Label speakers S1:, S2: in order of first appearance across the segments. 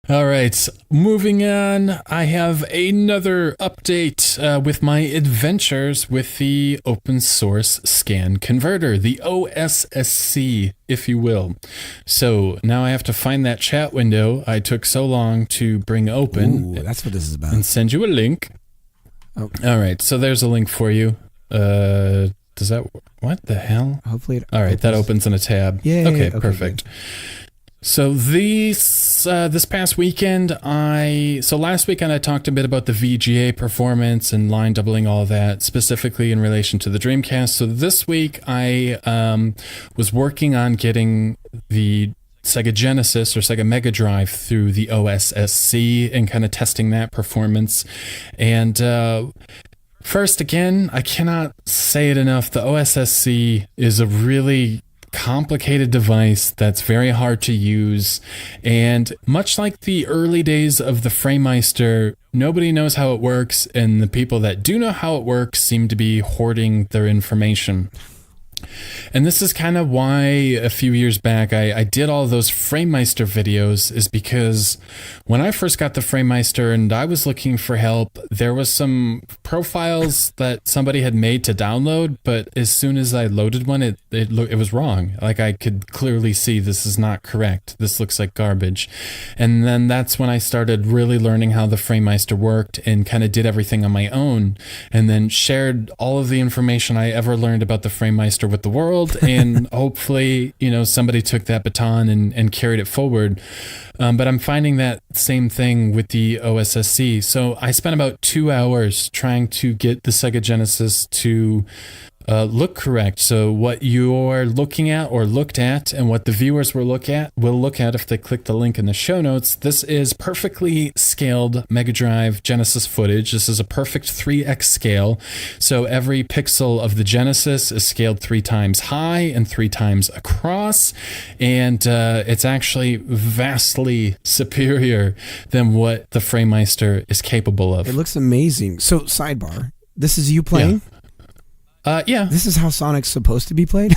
S1: All right, moving on. I have another update with my adventures with the open source scan converter, the OSSC, if you will. So now I have to find that chat window I took so long to bring open.
S2: Ooh, that's what this is about.
S1: And send you a link.
S2: Oh.
S1: All right, so there's a link for you. Does that, what the hell?
S2: Hopefully it
S1: All right, that opens in a tab.
S2: Yay.
S1: Okay,
S2: Okay,
S1: perfect.
S2: good.
S1: So this past weekend, last weekend I talked a bit about the VGA performance and line doubling, all of that, specifically in relation to the Dreamcast. So this week I was working on getting the Sega Genesis or Sega Mega Drive through the OSSC and kind of testing that performance. And first, again, I cannot say it enough, the OSSC is a really complicated device that's very hard to use, and much like the early days of the FrameMeister, nobody knows how it works, and the people that do know how it works seem to be hoarding their information. And this is kind of why a few years back I did all those FrameMeister videos, is because when I first got the FrameMeister and I was looking for help, there was some profiles that somebody had made to download, but as soon as I loaded one, it was wrong. Like, I could clearly see this is not correct. This looks like garbage. And then that's when I started really learning how the FrameMeister worked and kind of did everything on my own, and then shared all of the information I ever learned about the FrameMeister with the world, and hopefully, somebody took that baton and carried it forward. But I'm finding that same thing with the OSSC. So I spent about 2 hours trying to get the Sega Genesis to look correct. So what you're looking at or looked at, and what the viewers will look at if they click the link in the show notes, this is perfectly scaled Mega Drive Genesis footage. This is a perfect 3x scale. So every pixel of the Genesis is scaled 3 times high and 3 times across, and it's actually vastly superior than what the FrameMeister is capable of.
S2: It looks amazing. So, sidebar, this is you playing?
S1: Yeah. Yeah.
S2: This is how Sonic's supposed to be played?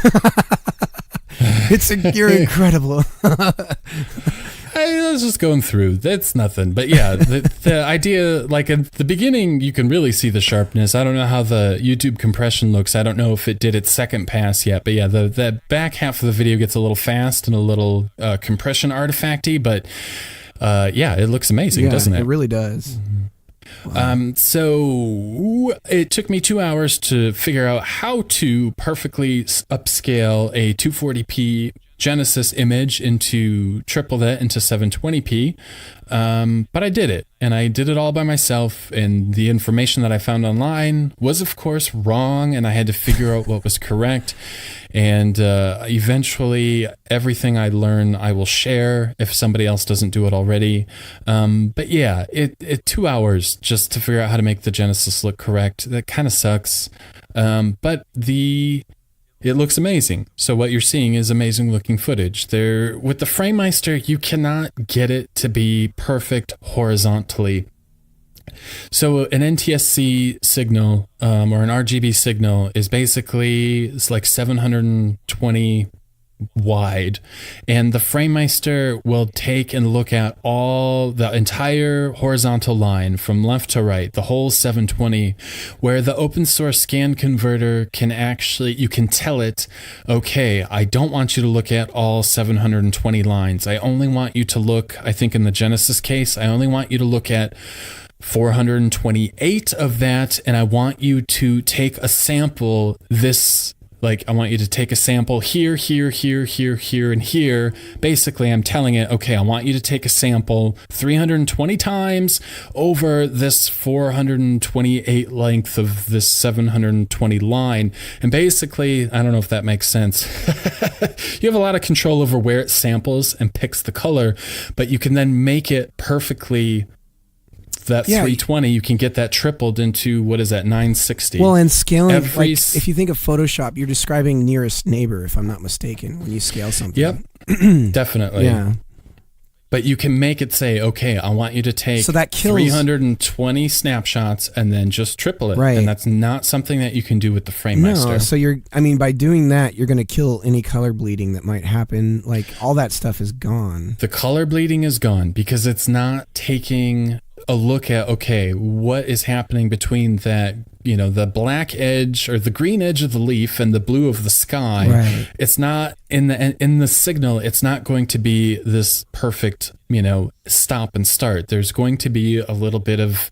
S2: You're incredible.
S1: I was just going through. That's nothing. But yeah, the idea, like at the beginning, you can really see the sharpness. I don't know how the YouTube compression looks. I don't know if it did its second pass yet. But yeah, the back half of the video gets a little fast and a little compression artifacty. But yeah, it looks amazing, doesn't it?
S2: It really does.
S1: Wow. So it took me 2 hours to figure out how to perfectly upscale a 240p Genesis image triple that into 720p. But I did it, and I did it all by myself, and the information that I found online was, of course, wrong, and I had to figure out what was correct. And eventually, everything I learn, I will share if somebody else doesn't do it already. But yeah, it 2 hours just to figure out how to make the Genesis look correct. That kind of sucks. But it looks amazing. So what you're seeing is amazing looking footage. With the FrameMeister, you cannot get it to be perfect horizontally. So an NTSC signal or an RGB signal is basically, it's like 720 wide, and the FrameMeister will take and look at the entire horizontal line from left to right, the whole 720, where the open source scan converter you can tell it, okay, I don't want you to look at all 720 lines. I only want you to look, I think in the Genesis case, I only want you to look at 428 of that, and I want you to take a sample I want you to take a sample here, here, here, here, here, and here. Basically, I'm telling it, okay, I want you to take a sample 320 times over this 428 length of this 720 line. And basically, I don't know if that makes sense. You have a lot of control over where it samples and picks the color, but you can then make it perfectly. That 320, you can get that tripled into, 960.
S2: Well, and scaling, if you think of Photoshop, you're describing nearest neighbor, if I'm not mistaken, when you scale something.
S1: Yep, definitely.
S2: Yeah.
S1: But you can make it say, okay, I want you to take
S2: So that kills
S1: 320 snapshots and then just triple it.
S2: Right.
S1: And that's not something that you can do with the FrameMeister.
S2: No, so by doing that, you're going to kill any color bleeding that might happen. Like all that stuff is gone.
S1: The color bleeding is gone because it's not taking a look at, okay, what is happening between that, the black edge or the green edge of the leaf and the blue of the sky.
S2: Right.
S1: It's not in the signal. It's not going to be this perfect, stop and start. There's going to be a little bit of,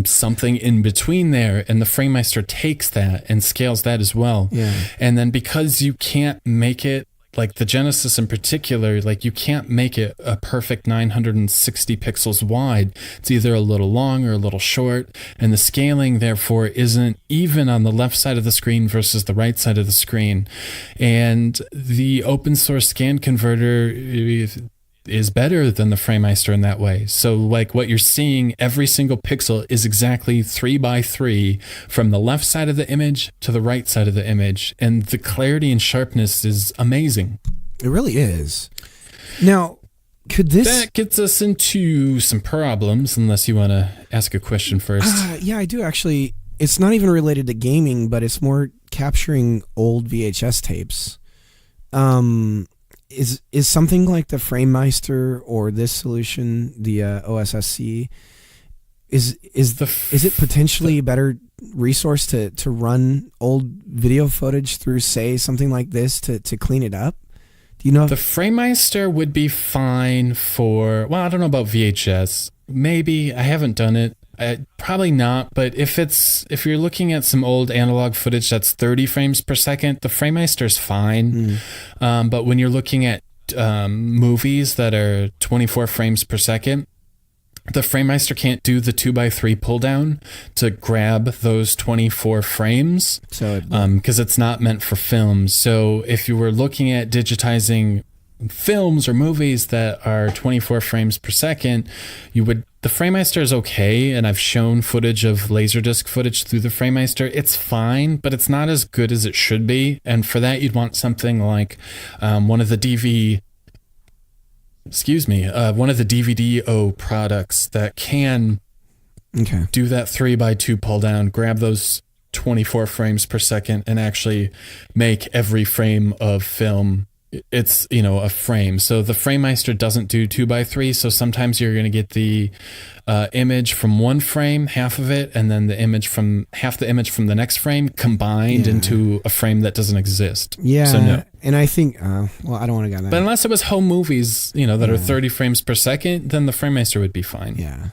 S1: something in between there. And the FrameMeister takes that and scales that as well.
S2: Yeah.
S1: And then because you can't make it, like the Genesis in particular, like you can't make it a perfect 960 pixels wide. It's either a little long or a little short. And the scaling, therefore, isn't even on the left side of the screen versus the right side of the screen. And the open source scan converter is better than the FrameMeister in that way. So like what you're seeing, every single pixel is exactly 3x3 from the left side of the image to the right side of the image. And the clarity and sharpness is amazing.
S2: It really is. Now, that
S1: gets us into some problems, unless you want to ask a question first.
S2: Yeah, I do actually. It's not even related to gaming, but it's more capturing old VHS tapes. Is something like the FrameMeister or this solution, the OSSC, is it potentially a better resource to run old video footage through, say, something like this to clean it up? Do you know?
S1: The FrameMeister would be fine for, well, I don't know about VHS. Maybe. I haven't done it. Probably not, but if you're looking at some old analog footage that's 30 frames per second, the FrameMeister is fine. But when you're looking at movies that are 24 frames per second, the FrameMeister can't do the 2x3 pull down to grab those 24 frames, because it's not meant for films. So if you were looking at digitizing films or movies that are 24 frames per second, the FrameMeister is okay, and I've shown footage of Laserdisc footage through the FrameMeister. It's fine, but it's not as good as it should be. And for that, you'd want something like one of the DVD-O products that can do that 3x2 pull down, grab those 24 frames per second, and actually make every frame of film, it's a frame. So the FrameMeister doesn't do 2x3, so sometimes you're going to get the image from one frame, half of it, and then half the image from the next frame combined into a frame that doesn't exist.
S2: Yeah.
S1: So no.
S2: And I think, I don't want to go on that.
S1: But unless it was home movies, that are 30 frames per second, then the FrameMeister would be fine.
S2: Yeah.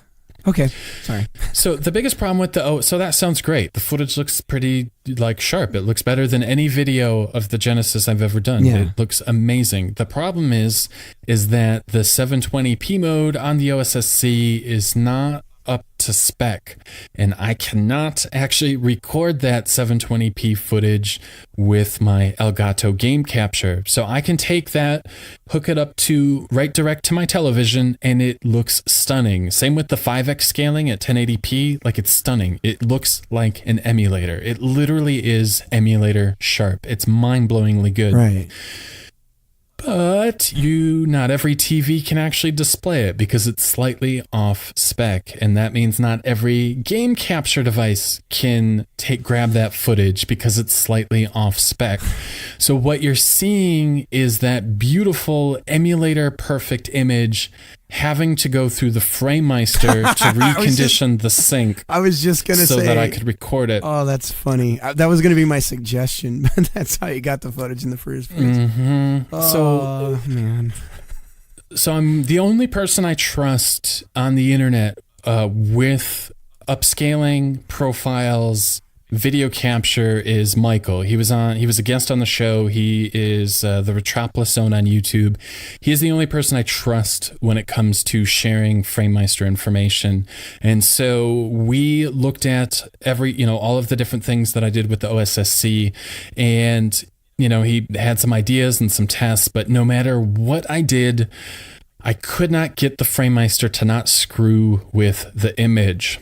S2: Okay. Sorry.
S1: So the biggest problem with so that sounds great. The footage looks pretty sharp. It looks better than any video of the Genesis I've ever done.
S2: Yeah.
S1: It looks amazing. The problem is that the 720p mode on the OSSC is not up to spec, and I cannot actually record that 720p footage with my Elgato game capture. So I can take that, hook it up to right direct to my television, and it looks stunning. Same with the 5x scaling at 1080p, it's stunning. It looks like an emulator. It literally is emulator sharp. It's mind-blowingly good.
S2: Right.
S1: But not every TV can actually display it because it's slightly off spec. And that means not every game capture device can grab that footage because it's slightly off spec. So what you're seeing is that beautiful emulator perfect image having to go through the FrameMeister to recondition the sync.
S2: I was just going to say,
S1: so that I could record it.
S2: Oh, that's funny. That was going to be my suggestion, but that's how you got the footage in the first place.
S1: Mm-hmm.
S2: Oh, man.
S1: So I'm the only person I trust on the internet with upscaling profiles, video capture is Michael. He was a guest on the show. He is the Retropolis Zone on YouTube. He is the only person I trust when it comes to sharing FrameMeister information. And so we looked at all of the different things that I did with the OSSC, and he had some ideas and some tests, but no matter what I did, I could not get the FrameMeister to not screw with the image.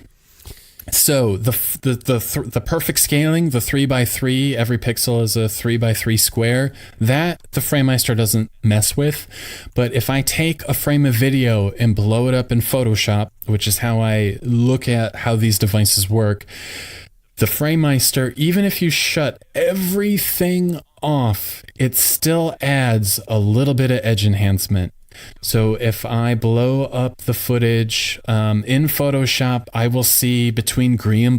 S1: So the perfect scaling, the 3x3, every pixel is a 3x3 square, that the FrameMeister doesn't mess with. But if I take a frame of video and blow it up in Photoshop, which is how I look at how these devices work, the FrameMeister, even if you shut everything off, it still adds a little bit of edge enhancement. So if I blow up the footage in Photoshop, I will see between green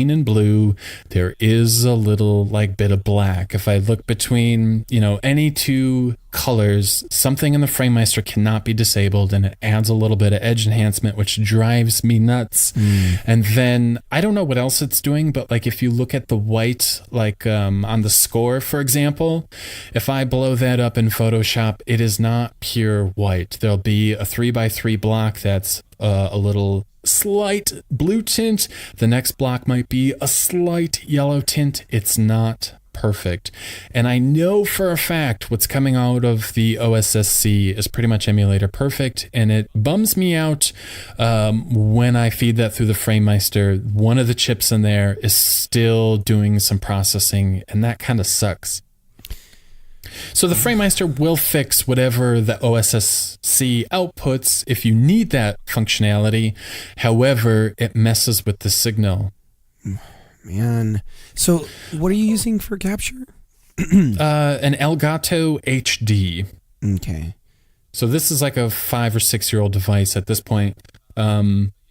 S1: and blue, there is a little like bit of black. If I look between, any two colors, something in the FrameMeister cannot be disabled, and it adds a little bit of edge enhancement, which drives me nuts. And then I don't know what else it's doing, but like if you look at the white, like on the score, for example, if I blow that up in Photoshop, it is not pure white. There'll be a 3x3 block that's a little slight blue tint. The next block might be a slight yellow tint. It's not perfect. And I know for a fact what's coming out of the OSSC is pretty much emulator perfect, and it bums me out when I feed that through the FrameMeister. One of the chips in there is still doing some processing, and that kind of sucks. So the FrameMeister will fix whatever the OSSC outputs if you need that functionality. However, it messes with the signal.
S2: Man. So what are you using for capture?
S1: An Elgato HD.
S2: Okay.
S1: So this is like a 5 or 6 year old device at this point.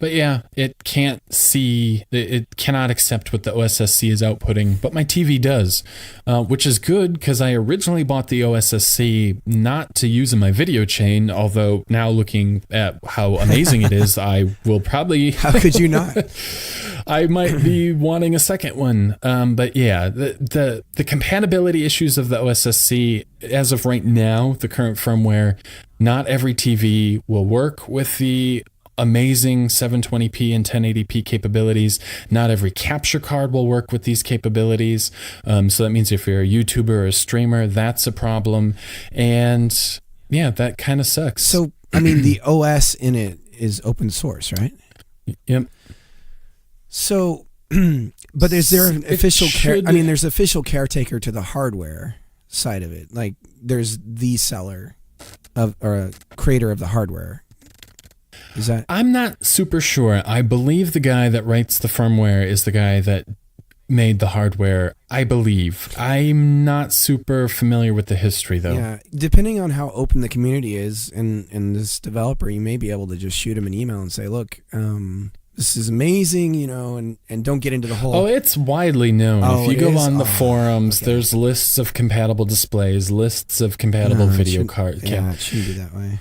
S1: But yeah, it can't see, it cannot accept what the OSSC is outputting, but my TV does, which is good because I originally bought the OSSC not to use in my video chain, although now looking at how amazing it is, I will probably...
S2: How could you not?
S1: I might be wanting a second one. But yeah, the compatibility issues of the OSSC, as of right now, the current firmware, not every TV will work with the amazing 720p and 1080p capabilities. Not every capture card will work with these capabilities. So that means if you're a YouTuber or a streamer, that's a problem. And yeah, that kind of sucks.
S2: So, I mean, the OS in it is open source, right?
S1: Yep.
S2: So, but is there an official there's official caretaker to the hardware side of it. Like there's the seller or a creator of the hardware. Is that? I'm
S1: not super sure. I believe the guy that writes the firmware is the guy that made the hardware, I believe. I'm not super familiar with the history, though.
S2: Yeah, depending on how open the community is and this developer, you may be able to just shoot him an email and say, look, this is amazing, and don't get into the whole...
S1: Oh, it's widely known. If you go on the forums, there's lists of compatible displays, lists of compatible video cards.
S2: Yeah, it shouldn't be that way.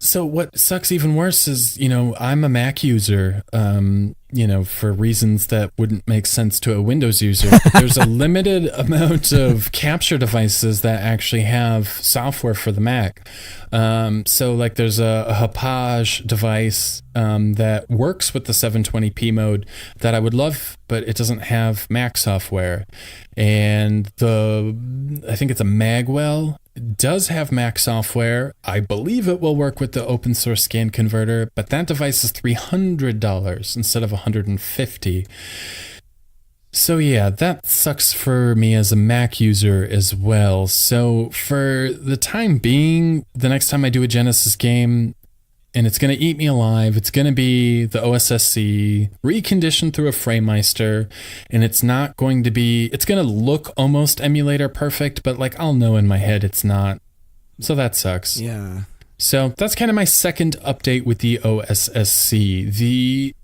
S1: So what sucks even worse is, I'm a Mac user, for reasons that wouldn't make sense to a Windows user. There's a limited amount of capture devices that actually have software for the Mac. So like there's a Hauppauge device that works with the 720p mode that I would love, but it doesn't have Mac software. And I think it's a Magwell. Does have Mac software. I believe it will work with the open source scan converter, but that device is $300 instead of $150. So yeah, that sucks for me as a Mac user as well. So for the time being, the next time I do a Genesis game, and it's going to eat me alive, it's going to be the OSSC reconditioned through a FrameMeister, and it's not going to be, it's going to look almost emulator perfect, but like I'll know in my head it's not. So that sucks.
S2: Yeah.
S1: So that's kind of my second update with the OSSC.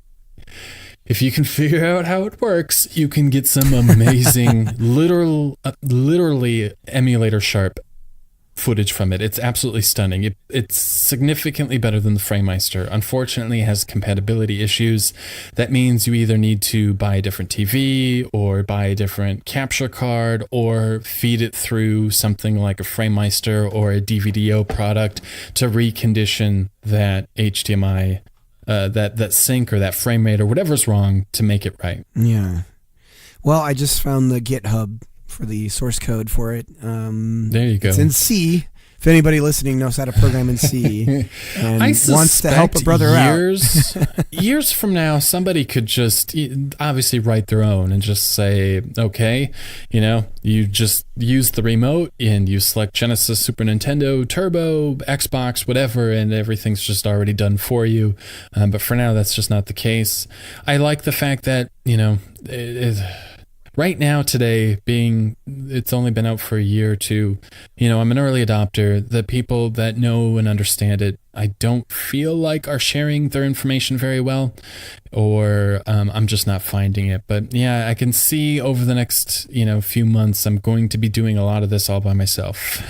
S1: If you can figure out how it works, you can get some amazing, literally emulator sharp footage from it. It's absolutely stunning. It's significantly better than the FrameMeister. Unfortunately, it has compatibility issues. That means you either need to buy a different TV or buy a different capture card or feed it through something like a FrameMeister or a DVDO product to recondition that HDMI, that sync or that frame rate or whatever's wrong to make it right.
S2: Yeah. Well, I just found the GitHub for the source code for it.
S1: There you go.
S2: It's in C, If anybody listening knows how to program in C and wants to help a brother
S1: years from now, somebody could just obviously write their own and just say, okay, you just use the remote and you select Genesis, Super Nintendo, Turbo, Xbox, whatever, and everything's just already done for you. But for now, that's just not the case. I like the fact that, right now, today, it's only been out for a year or two, I'm an early adopter. The people that know and understand it, I don't feel like are sharing their information very well, or I'm just not finding it. But yeah, I can see over the next, few months, I'm going to be doing a lot of this all by myself.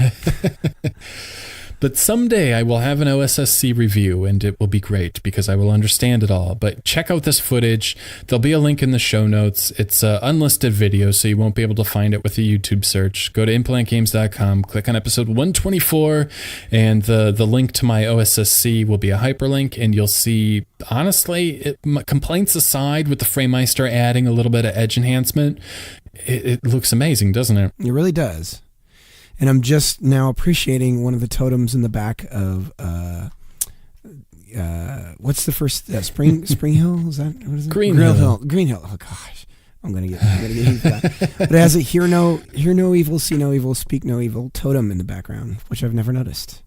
S1: But someday I will have an OSSC review, and it will be great because I will understand it all. But check out this footage. There'll be a link in the show notes. It's an unlisted video, so you won't be able to find it with a YouTube search. Go to implantgames.com, click on episode 124, and the link to my OSSC will be a hyperlink, and you'll see, honestly, complaints aside, with the FrameMeister adding a little bit of edge enhancement, it looks amazing, doesn't it?
S2: It really does. And I'm just now appreciating one of the totems in the back of what's the first Spring Hill? Is that what is it?
S1: Green Hill.
S2: Green Hill. Oh gosh, I'm gonna get heat for that. But it has a hear no evil, see no evil, speak no evil totem in the background, which I've never noticed.